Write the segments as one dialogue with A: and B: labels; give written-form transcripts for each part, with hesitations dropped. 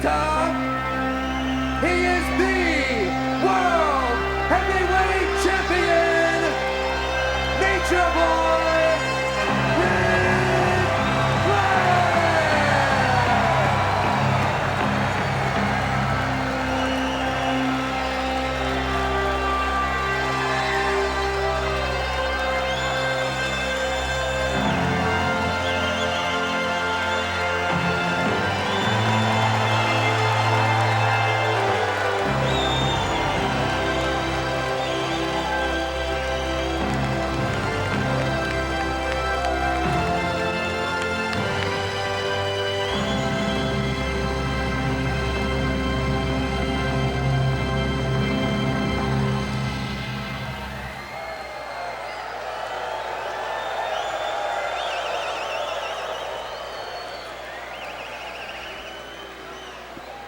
A: top, he is the World Heavyweight Champion, Nature Boy, Ric Flair!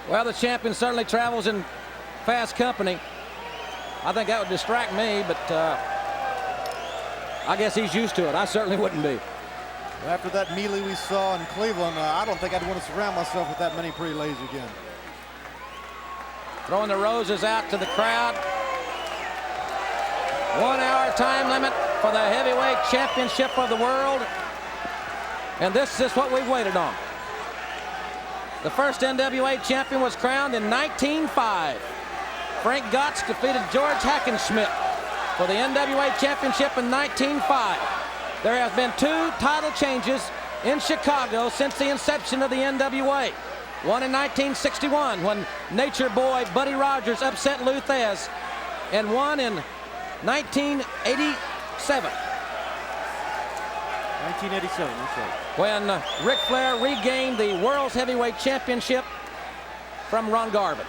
B: Well, the champion certainly travels in fast company. I think that would distract me, but I guess he's used to it. I certainly wouldn't be.
C: After that melee we saw in Cleveland, I don't think I'd want to surround myself with that many pretty ladies again.
B: Throwing the roses out to the crowd. 1 hour time limit for the heavyweight championship of the world. And this is what we've waited on. The first NWA champion was crowned in 1905. Frank Gotts defeated George Hackenschmidt for the NWA championship in 1905. There has been 2 title changes in Chicago since the inception of the NWA. One in 1961 when Nature Boy Buddy Rogers upset Lou Thesz, and one in 1987.
C: 1987, that's right.
B: When Ric Flair regained the World's Heavyweight Championship from Ron Garvin.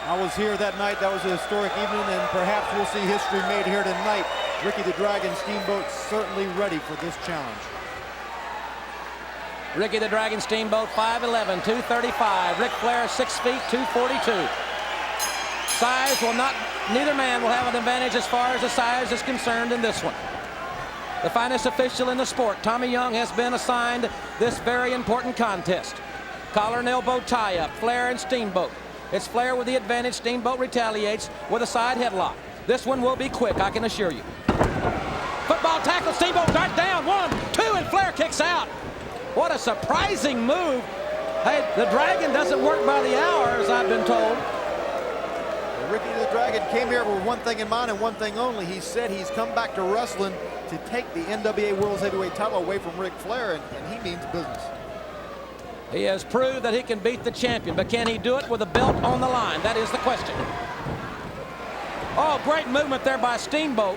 C: I was here that night. That was a historic evening, and perhaps we'll see history made here tonight. Ricky the Dragon Steamboat certainly ready for this challenge.
B: Ricky the Dragon Steamboat, 5'11", 235. Ric Flair, 6 feet, 242. Size will not, neither man will have an advantage as far as the size is concerned in this one. The finest official in the sport, Tommy Young, has been assigned this very important contest. Collar and elbow tie-up, Flair and Steamboat. It's Flair with the advantage. Steamboat retaliates with a side headlock. This one will be quick, I can assure you. Football tackle, Steamboat dart down, 1, 2, and Flair kicks out. What a surprising move. Hey, the Dragon doesn't work by the hour, as I've been told.
C: Ricky the Dragon came here with one thing in mind and one thing only. He said he's come back to wrestling to take the NWA World Heavyweight title away from Ric Flair, and he means business.
B: He has proved that he can beat the champion, but can he do it with a belt on the line? That is the question. Oh, great movement there by Steamboat.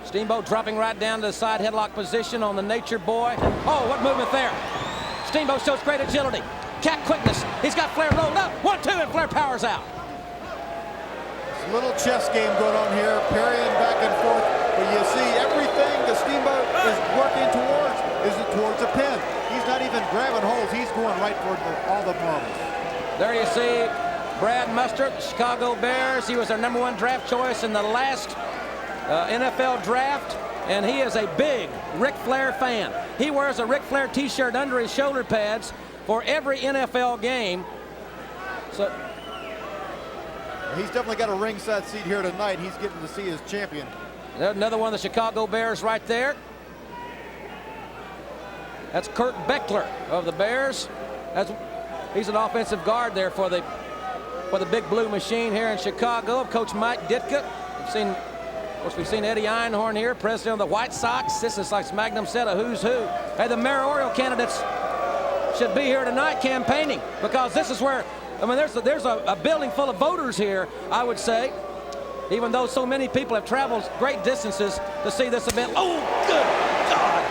B: Steamboat dropping right down to the side headlock position on the Nature Boy. Oh, what movement there. Steamboat shows great agility. Cat quickness. He's got Flair rolled up. 1, 2, and Flair powers out.
C: It's a little chess game going on here, parrying back and forth. But you see everything the Steamboat is working towards is towards a pin. He's not even grabbing holds. He's going right for all the marbles.
B: There you see Brad Mustard, Chicago Bears. He was their #1 draft choice in the last NFL draft, and he is a big Ric Flair fan. He wears a Ric Flair t-shirt under his shoulder pads for every NFL game. So
C: he's definitely got a ringside seat here tonight. He's getting to see his champion.
B: there's another one of the Chicago Bears right there. That's Kurt Beckler of the Bears. He's an offensive guard there for the Big Blue Machine here in Chicago. Coach Mike Ditka. We've seen Eddie Einhorn here, president of the White Sox. This is like Magnum set of who's who. Hey, the mayoral candidates should be here tonight campaigning, because this is where, I mean, there's a building full of voters here, I would say, even though so many people have traveled great distances to see this event. Oh, good God.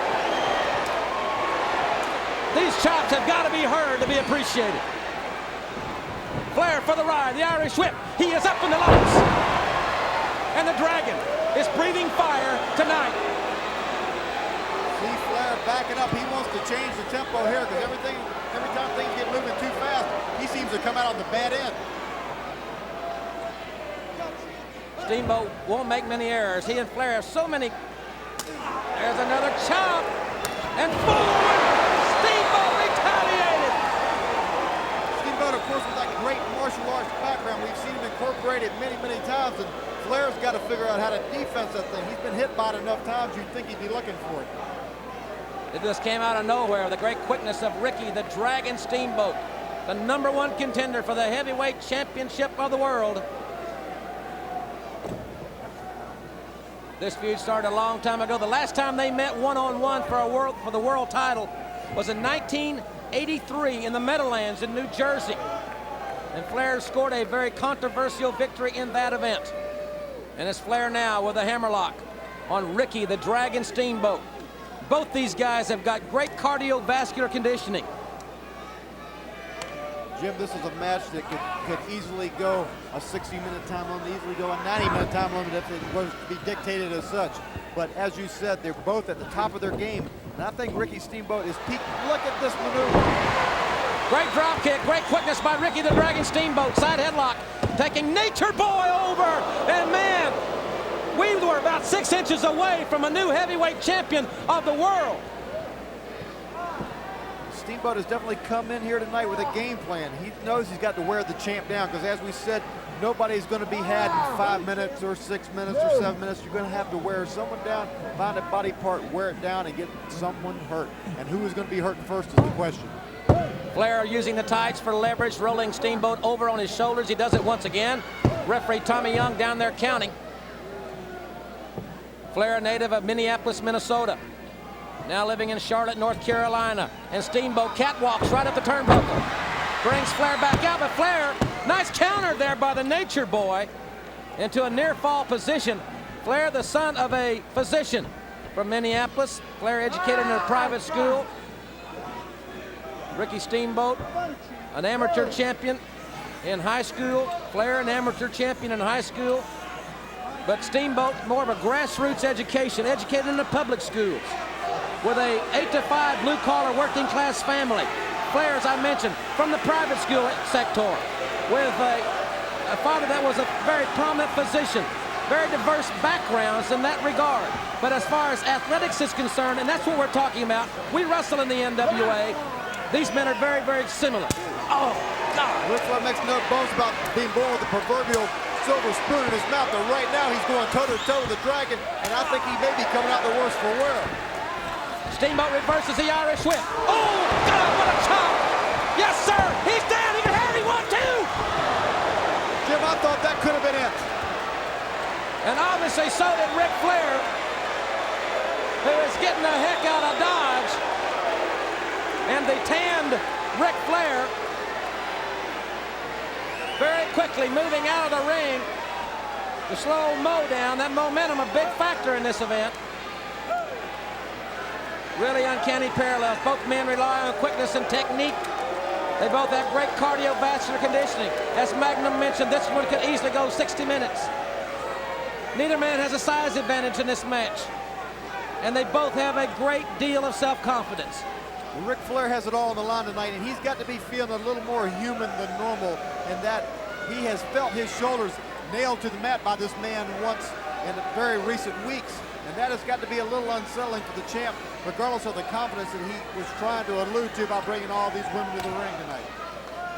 B: These chops have got to be heard to be appreciated. Flair for the ride, the Irish whip. He is up in the lights. And the Dragon is breathing fire tonight.
C: See Flair backing up. He wants to change the tempo here, because every time things get moving too fast, he seems to come out on the bad end.
B: Steamboat won't make many errors. He and Flair have so many. There's another chop. And forward. Steamboat
C: got to figure out how to defense that thing. He's been hit by it enough times you'd think he'd be looking for it.
B: It just came out of nowhere. The great quickness of Ricky the Dragon Steamboat, the #1 contender for the heavyweight championship of the world. This feud started a long time ago. The last time they met one-on-one for the world title was in 1983 in the Meadowlands in New Jersey. And Flair scored a very controversial victory in that event. And it's Flair now with a hammerlock on Ricky the Dragon Steamboat. Both these guys have got great cardiovascular conditioning.
C: Jim, this is a match that could easily go a 60-minute time limit, easily go a 90-minute time limit if it was to be dictated as such. But as you said, they're both at the top of their game. And I think Ricky Steamboat is peaked. Look at this maneuver.
B: Great drop kick, great quickness by Ricky the Dragon Steamboat. Side headlock, taking Nature Boy over. And man, we were about 6 inches away from a new heavyweight champion of the world.
C: Steamboat has definitely come in here tonight with a game plan. He knows he's got to wear the champ down because, as we said, nobody's going to be had in 5 minutes or 6 minutes or 7 minutes. You're going to have to wear someone down, find a body part, wear it down, and get someone hurt. And who is going to be hurting first is the question.
B: Flair using the tights for leverage, rolling Steamboat over on his shoulders. He does it once again. Referee Tommy Young down there counting. Flair, a native of Minneapolis, Minnesota, now living in Charlotte, North Carolina. And Steamboat catwalks right up the turnbuckle. Brings Flair back out, but Flair, nice counter there by the Nature Boy into a near fall position. Flair, the son of a physician from Minneapolis. Flair educated in a private school. Ricky Steamboat, an amateur champion in high school. Flair, an amateur champion in high school. But Steamboat, more of a grassroots education, educated in the public schools, with a 8-to-5 blue-collar working-class family. Flair, as I mentioned, from the private school sector, with a father that was a very prominent physician. Very diverse backgrounds in that regard. But as far as athletics is concerned, and that's what we're talking about, we wrestle in the NWA. These men are very, very similar. Oh, God.
C: Ric Flair makes no bones about being born with the proverbial silver spoon in his mouth, but right now he's going toe-to-toe with the Dragon, and I think he may be coming out the worse for wear.
B: Steamboat reverses the Irish whip. Oh, God, what a chop! Yes, sir! He's down! He can hardly want to!
C: Jim, I thought that could have been it.
B: And obviously so did Ric Flair, who is getting the heck out of Dodge. And the tanned Ric Flair very quickly moving out of the ring to slow Mo down. That momentum, a big factor in this event. Really uncanny parallels. Both men rely on quickness and technique. They both have great cardiovascular conditioning. As Magnum mentioned, this one could easily go 60 minutes. Neither man has a size advantage in this match. And they both have a great deal of self-confidence.
C: Ric Flair has it all on the line tonight, and he's got to be feeling a little more human than normal, in that he has felt his shoulders nailed to the mat by this man once in very recent weeks. And that has got to be a little unsettling for the champ, regardless of the confidence that he was trying to allude to by bringing all these women to the ring tonight.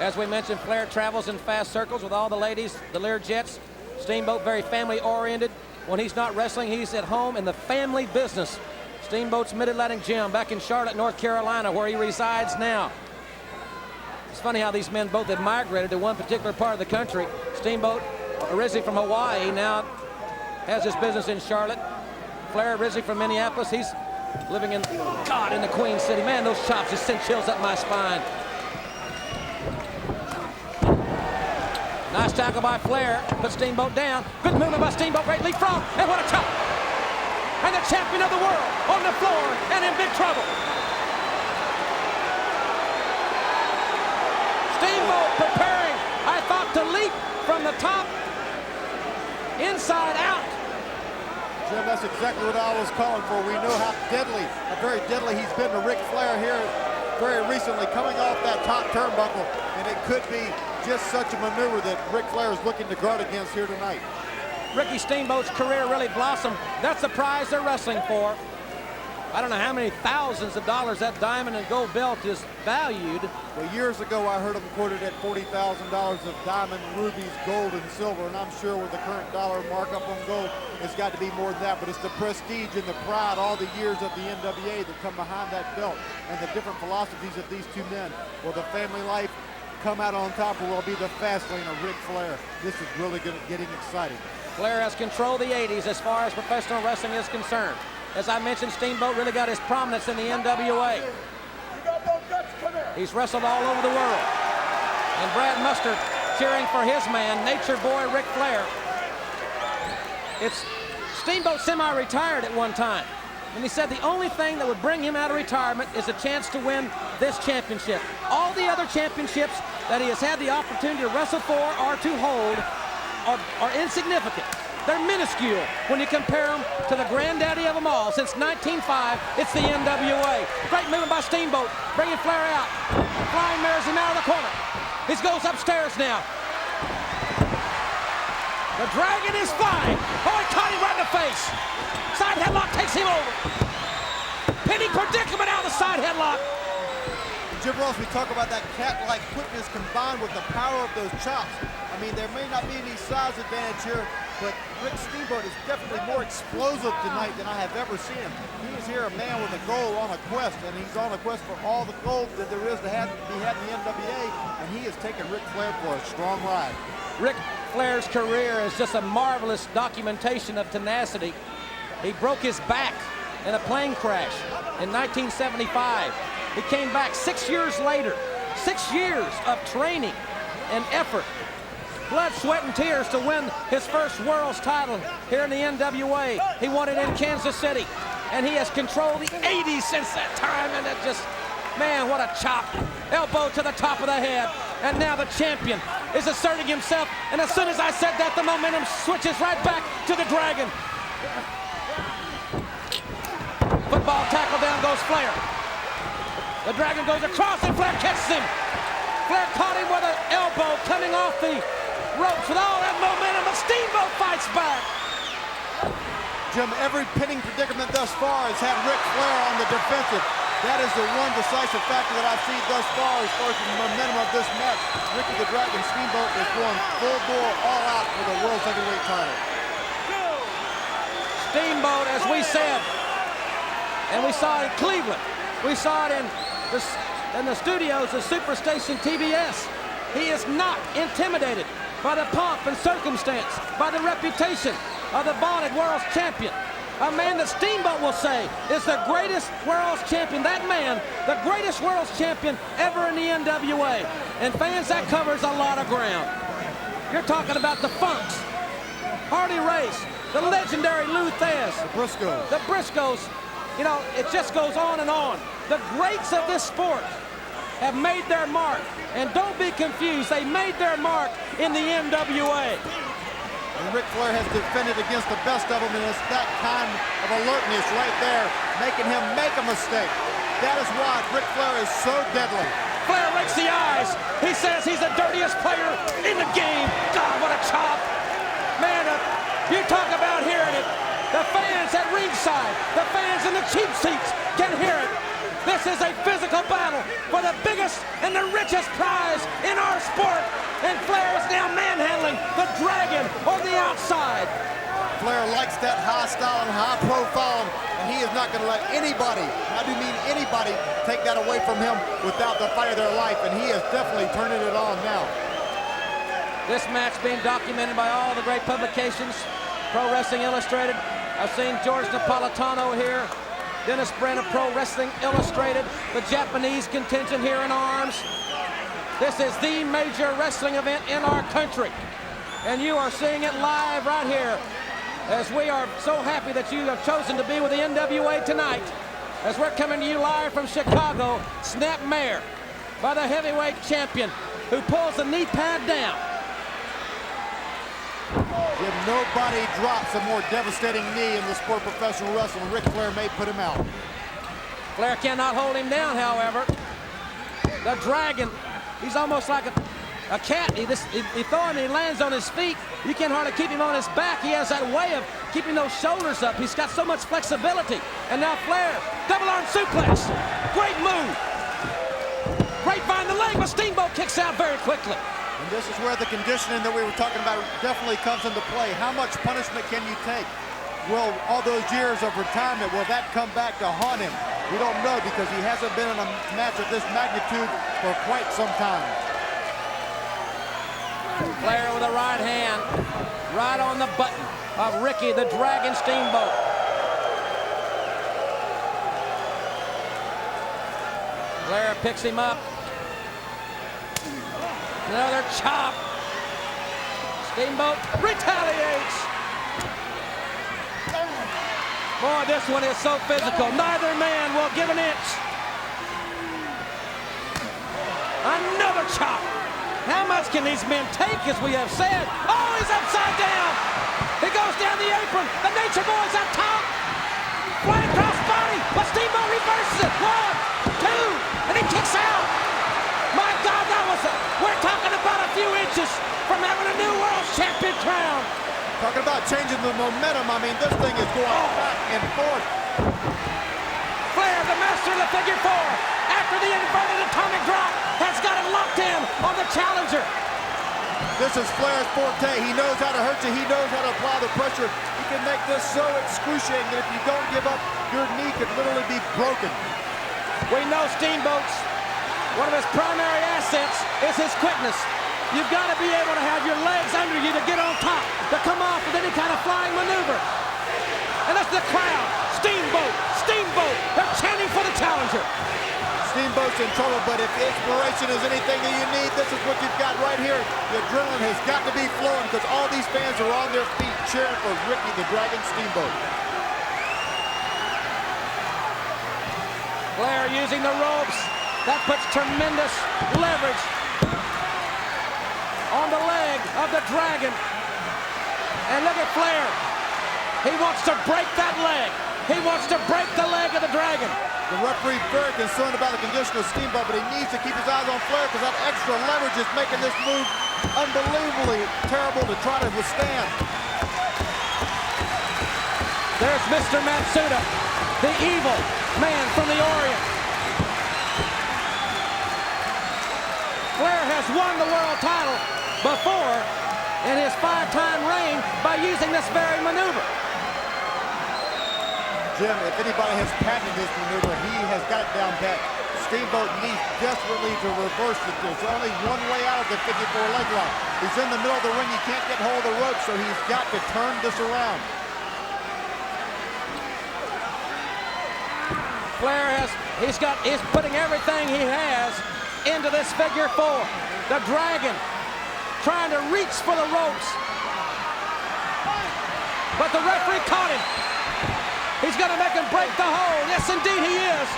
B: As we mentioned, Flair travels in fast circles with all the ladies, the Learjets. Steamboat, very family-oriented. When he's not wrestling, he's at home in the family business. Steamboat's Mid-Atlantic Gym back in Charlotte, North Carolina, where he resides now. It's funny how these men both have migrated to one particular part of the country. Steamboat, originally from Hawaii, now has his business in Charlotte. Flair, originally from Minneapolis, he's living in the Queen City. Man, those chops just sent chills up my spine. Nice tackle by Flair, put Steamboat down. Good movement by Steamboat, great leapfrog, and what a chop! And the champion of the world on the floor and in big trouble. Steamboat preparing, I thought, to leap from the top, inside out.
C: Jim, that's exactly what I was calling for. We know how deadly, very deadly he's been to Ric Flair here very recently, coming off that top turnbuckle, and it could be just such a maneuver that Ric Flair is looking to guard against here tonight.
B: Ricky Steamboat's career really blossomed. That's the prize they're wrestling for. I don't know how many thousands of dollars that diamond and gold belt is valued.
C: Well, years ago, I heard them quoted at $40,000 of diamond, rubies, gold, and silver, and I'm sure with the current dollar markup on gold, it's got to be more than that, but it's the prestige and the pride, all the years of the NWA that come behind that belt, and the different philosophies of these two men. Will the family life come out on top, or will it be the fast lane of Ric Flair? This is really getting exciting.
B: Flair has controlled the 80s as far as professional wrestling is concerned. As I mentioned, Steamboat really got his prominence in the NWA. He's wrestled all over the world. And Brad Mustard cheering for his man, Nature Boy Ric Flair. It's Steamboat semi-retired at one time. And he said the only thing that would bring him out of retirement is a chance to win this championship. All the other championships that he has had the opportunity to wrestle for or to hold are insignificant. They're minuscule when you compare them to the granddaddy of them all. Since 1905, it's the NWA. Great movement by Steamboat, bringing Flair out. Flying mirrors him out of the corner. He goes upstairs now. The Dragon is flying. Oh, he caught him right in the face. Side headlock takes him over. Pinning predicament out of the side headlock.
C: Jim Ross, we talk about that cat-like quickness combined with the power of those chops. I mean, there may not be any size advantage here, but Rick Steamboat is definitely more explosive tonight than I have ever seen him. He is here a man with a goal on a quest, and he's on a quest for all the gold that there is to be had in the NWA, and he has taken Ric Flair for a strong ride.
B: Ric Flair's career is just a marvelous documentation of tenacity. He broke his back in a plane crash in 1975. He came back 6 years later. 6 years of training and effort. Blood, sweat, and tears to win his first world's title here in the NWA. He won it in Kansas City, and he has controlled the 80s since that time, and it just, man, what a chop. Elbow to the top of the head, and now the champion is asserting himself, and as soon as I said that, the momentum switches right back to the Dragon. Football tackle, down goes Flair. The Dragon goes across, and Flair catches him. Flair caught him with an elbow coming off the ropes with all that momentum, but Steamboat fights back.
C: Jim, every pinning predicament thus far has had Ric Flair on the defensive. That is the one decisive factor that I've seen thus far as far as the momentum of this match. Ricky the Dragon Steamboat is going full bore, all out for the World Heavyweight title.
B: Steamboat, as we said, and we saw it in Cleveland. We saw it in the studios of Superstation TBS. He is not intimidated by the pomp and circumstance, by the reputation of the vaunted world's champion. A man that Steamboat will say is the greatest world's champion. That man, the greatest world's champion ever in the NWA. And fans, that covers a lot of ground. You're talking about the Funks, Harley Race, the legendary Lou Thesz,
C: The
B: Briscoes. You know, it just goes on and on. The greats of this sport have made their mark. And don't be confused, they made their mark in the NWA.
C: And Ric Flair has defended against the best of them, and it's that kind of alertness right there, making him make a mistake. That is why Ric Flair is so deadly.
B: Flair rakes the eyes. He says he's the dirtiest player in the game. God, what a chop. Man, you talk about hearing it. The fans at ringside, the fans in the cheap seats can hear it. This is a physical battle for the biggest and the richest prize in our sport. And Flair is now manhandling the Dragon on the outside.
C: Flair likes that high style and high profile, and he is not going to let anybody, I do mean anybody, take that away from him without the fight of their life, and he is definitely turning it on now.
B: This match being documented by all the great publications, Pro Wrestling Illustrated. I've seen George Napolitano here, Dennis Brent of Pro Wrestling Illustrated, the Japanese contingent here in arms. This is the major wrestling event in our country, and you are seeing it live right here, as we are so happy that you have chosen to be with the NWA tonight, as we're coming to you live from Chicago. Snap mare by the heavyweight champion, who pulls the knee pad down.
C: If nobody drops a more devastating knee in the sport of professional wrestling, Ric Flair may put him out.
B: Flair cannot hold him down, however. The Dragon, he's almost like a cat. He throws him and he lands on his feet. You can't hardly keep him on his back. He has that way of keeping those shoulders up. He's got so much flexibility. And now Flair, double arm suplex. Great move. Grapevine the leg, but Steamboat kicks out very quickly.
C: And this is where the conditioning that we were talking about definitely comes into play. How much punishment can you take? Will all those years of retirement, will that come back to haunt him? We don't know because he hasn't been in a match of this magnitude for quite some time.
B: Flair with a right hand, right on the button of Ricky the Dragon Steamboat. Flair picks him up. Another chop. Steamboat retaliates. Boy, this one is so physical. Neither man will give an inch. Another chop. How much can these men take, as we have said? Oh, he's upside down. He goes down the apron. The Nature Boy's up top. Flying cross body, but Steamboat reverses it. 1, 2, and he kicks out. My God, we're talking about a few inches from having a new world champion crown.
C: Talking about changing the momentum. I mean, this thing is going back and forth.
B: Flair, the master of the figure 4, after the inverted atomic drop, has got it locked in on the challenger.
C: This is Flair's forte. He knows how to hurt you. He knows how to apply the pressure. He can make this so excruciating that if you don't give up, your knee could literally be broken.
B: We know Steamboat's one of his primary assets is his quickness. You've got to be able to have your legs under you to get on top, to come off with any kind of flying maneuver. And that's the crowd. Steamboat, Steamboat. They're chanting for the challenger.
C: Steamboat's in trouble, but if inspiration is anything that you need, this is what you've got right here. The adrenaline has got to be flowing because all these fans are on their feet cheering for Ricky the Dragon Steamboat.
B: Flair using the ropes. That puts tremendous leverage on the leg of the Dragon. And look at Flair. He wants to break that leg. He wants to break the leg of the Dragon.
C: The referee very concerned about the condition of Steamboat, but he needs to keep his eyes on Flair because that extra leverage is making this move unbelievably terrible to try to withstand.
B: There's Mr. Matsuda, the evil man from the Orient. Flair has won the world title before in his 5-time reign by using this very maneuver.
C: Jim, if anybody has patented this maneuver, he has got it down pat. Steamboat needs desperately to reverse it. There's only one way out of the 54 leg lock. He's in the middle of the ring. He can't get hold of the rope, so he's got to turn this around.
B: Flair he's putting everything he has into this figure 4. The Dragon trying to reach for the ropes. But the referee caught him. He's going to make him break the hold. Yes, indeed he is.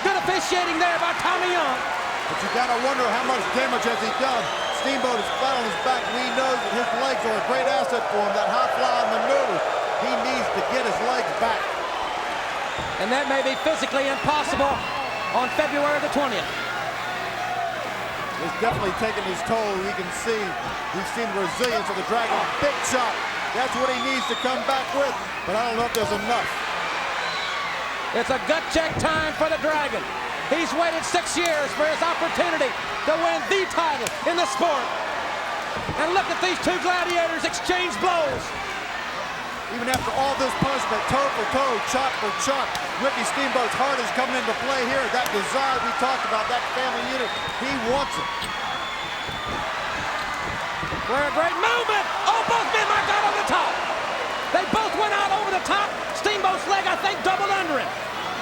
B: Good officiating there by Tommy Young.
C: But you got to wonder how much damage has he done. Steamboat is flat on his back. We know that his legs are a great asset for him. That high-flying maneuver, he needs to get his legs back.
B: And that may be physically impossible on February the 20th.
C: It's definitely taking his toll. We can see, we've seen the resilience of the Dragon. Big shot. That's what he needs to come back with. But I don't know if there's enough.
B: It's a gut check time for the Dragon. He's waited 6 years for his opportunity to win the title in the sport. And look at these two gladiators exchange blows.
C: Even after all this punishment, toe for toe, chop for chop, Ricky Steamboat's heart is coming into play here. That desire we talked about, that family unit, he wants it.
B: Flair, great movement. Oh, both men, my God, on the top. They both went out over the top. Steamboat's leg, I think, doubled under him.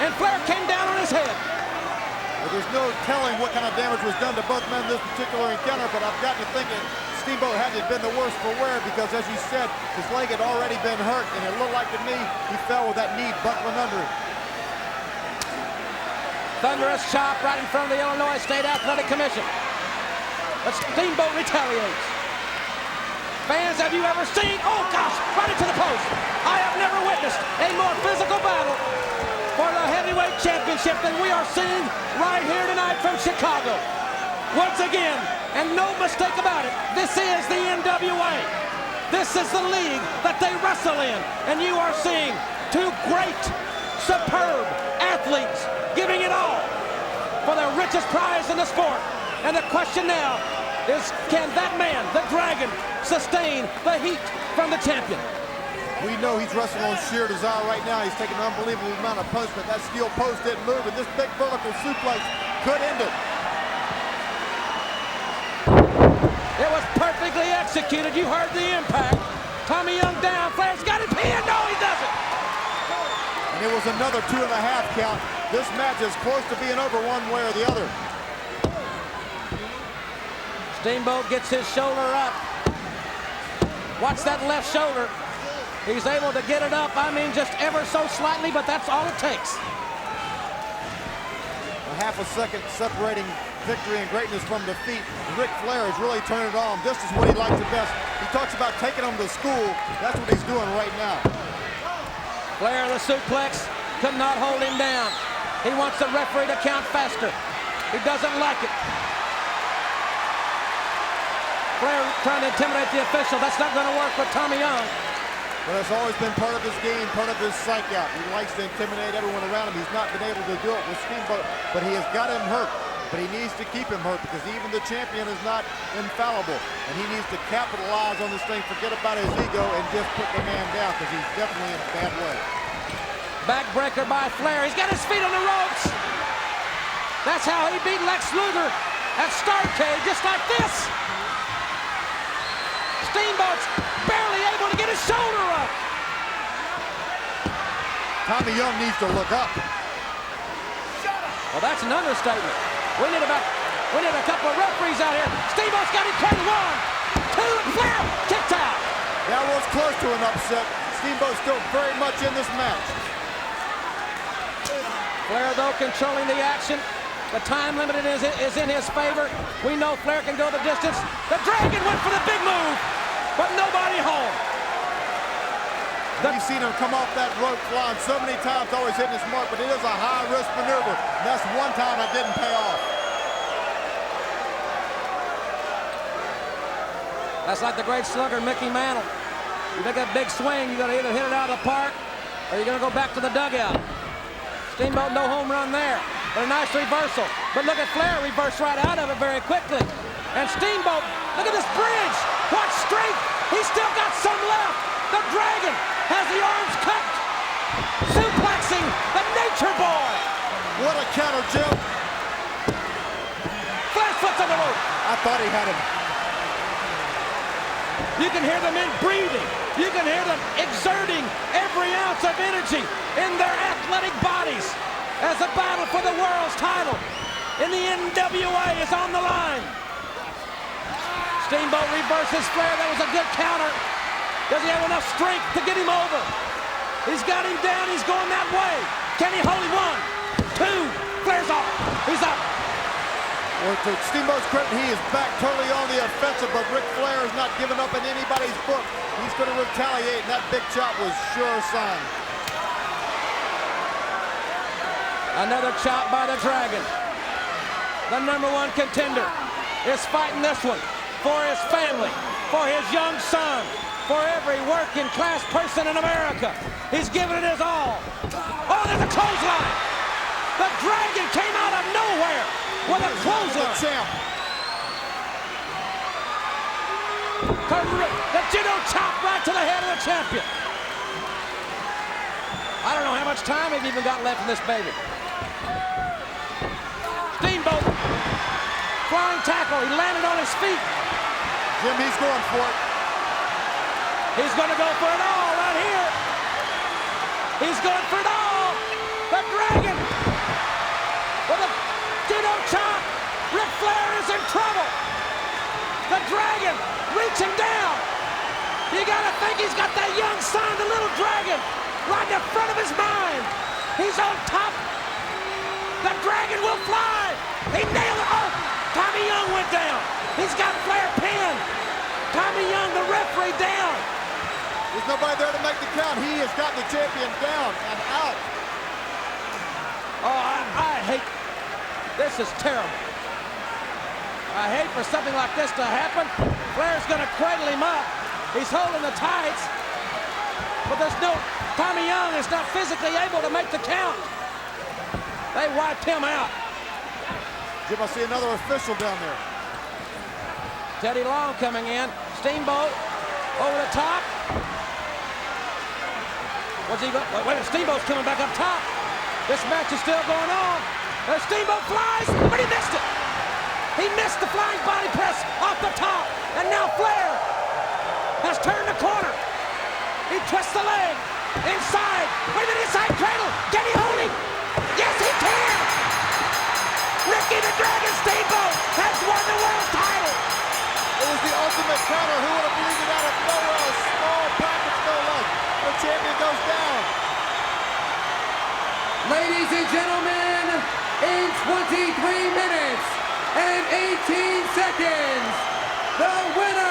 B: And Flair came down on his head.
C: Well, there's no telling what kind of damage was done to both men in this particular encounter, but I've got to think Steamboat had to have been the worse for wear because, as you said, his leg had already been hurt, and it looked like to me he fell with that knee buckling under him.
B: Thunderous chop right in front of the Illinois State Athletic Commission. But Steamboat retaliates. Fans, have you ever seen? Oh, gosh, right into the post. I have never witnessed a more physical battle for the heavyweight championship than we are seeing right here tonight from Chicago. Once again, and no mistake about it, this is the NWA. This is the league that they wrestle in. And you are seeing two great, superb athletes giving it all for the richest prize in the sport. And the question now is, can that man, the Dragon, sustain the heat from the champion?
C: We know he's wrestling on sheer desire right now. He's taking an unbelievable amount of punishment. That steel post didn't move, and this big vertical suplex could end it.
B: It was perfectly executed. You heard the impact. Tommy Young down. Flair's got it pinned. No, he doesn't.
C: And it was another 2.5 count. This match is close to being over one way or the other.
B: Steamboat gets his shoulder up. Watch that left shoulder. He's able to get it up, I mean, just ever so slightly, but that's all it takes.
C: A half a second separating victory and greatness from defeat. Ric Flair has really turned it on. This is what he likes the best. He talks about taking them to school. That's what he's doing right now.
B: Flair, the suplex, could not hold him down. He wants the referee to count faster. He doesn't like it. Flair trying to intimidate the official. That's not going to work with Tommy Young.
C: But it's always been part of his game, part of his psych out. He likes to intimidate everyone around him. He's not been able to do it with Steamboat, but he has got him hurt. But he needs to keep him hurt because even the champion is not infallible. And he needs to capitalize on this thing, forget about his ego, and just put the man down because he's definitely in a bad way.
B: Backbreaker by Flair. He's got his feet on the ropes. That's how he beat Lex Luger at Starrcade, just like this. Steamboat's barely able to get his shoulder up.
C: Tommy Young needs to look up.
B: Well, that's an understatement. We need a couple of referees out here. Steamboat's got him pinned. 1, 2, Flair kicked out.
C: That was close to an upset. Steamboat's still very much in this match.
B: Flair, though, controlling the action. The time limit is in his favor. We know Flair can go the distance. The Dragon went for the big move, but nobody home.
C: You've seen him come off that rope flying so many times, always hitting his mark, but it is a high-risk maneuver. And that's one time it didn't pay off.
B: That's like the great slugger, Mickey Mantle. You make a big swing, you're going to either hit it out of the park or you're going to go back to the dugout. Steamboat, no home run there, but a nice reversal. But look at Flair, reverse right out of it very quickly. And Steamboat, look at this bridge. What strength. He's still got some left. The Dragon has the arms cut. Suplexing the Nature Boy.
C: What a counter, Jim.
B: Flash foot's on the rope.
C: I thought he had him.
B: You can hear the men breathing. You can hear them exerting every ounce of energy in their athletic bodies as the battle for the world's title in the NWA is on the line. Steamboat reverses Flair. That was a good counter. Does he have enough strength to get him over? He's got him down. He's going that way. Can he hold him? 1, 2. Flair's off. He's up.
C: Well, to Steamboat's credit, he is back totally on the offensive, but Ric Flair is not giving up in anybody's book. He's going to retaliate, and that big chop was sure a sign.
B: Another chop by the Dragon. The #1 contender is fighting this one for his family, for his young son, for every working class person in America. He's giving it his all. Oh, there's a clothesline. The Dragon came out of nowhere with a clothesline.
C: Champ.
B: The judo chop right to the head of the champion. I don't know how much time he's even got left in this baby. Steamboat. Flying tackle. He landed on his feet.
C: Jim, he's going for it.
B: He's going to go for it all right here. He's going for it all. The Dragon with a judo chop. Ric Flair is in trouble. The Dragon reaching down. You got to think he's got that young son, the little Dragon, right in the front of his mind. He's on top. The Dragon will fly. He nailed it. Oh, Tommy Young went down. He's got Flair pinned. Tommy Young, the referee, down.
C: There's nobody there to make the count. He has got the champion down and out.
B: Oh, I hate. This is terrible. I hate for something like this to happen. Flair's going to cradle him up. He's holding the tights, but there's no, Tommy Young is not physically able to make the count. They wiped him out.
C: Jim, I see another official down there.
B: Teddy Long coming in. Steamboat over the top. What's he going? Wait a minute, Steamboat's coming back up top. This match is still going on. The Steamboat flies, but he missed it. He missed the flying body press off the top. And now Flair has turned the corner. He twists the leg. Inside. Wait a minute, inside cradle. Can he hold him? Yes, he can. Ricky the Dragon Steamboat has won the world title.
C: It was the ultimate counter. Who would have believed it out of nowhere? A small package, no less. The champion goes down.
A: Ladies and gentlemen, in 23 minutes and 18 seconds, the winner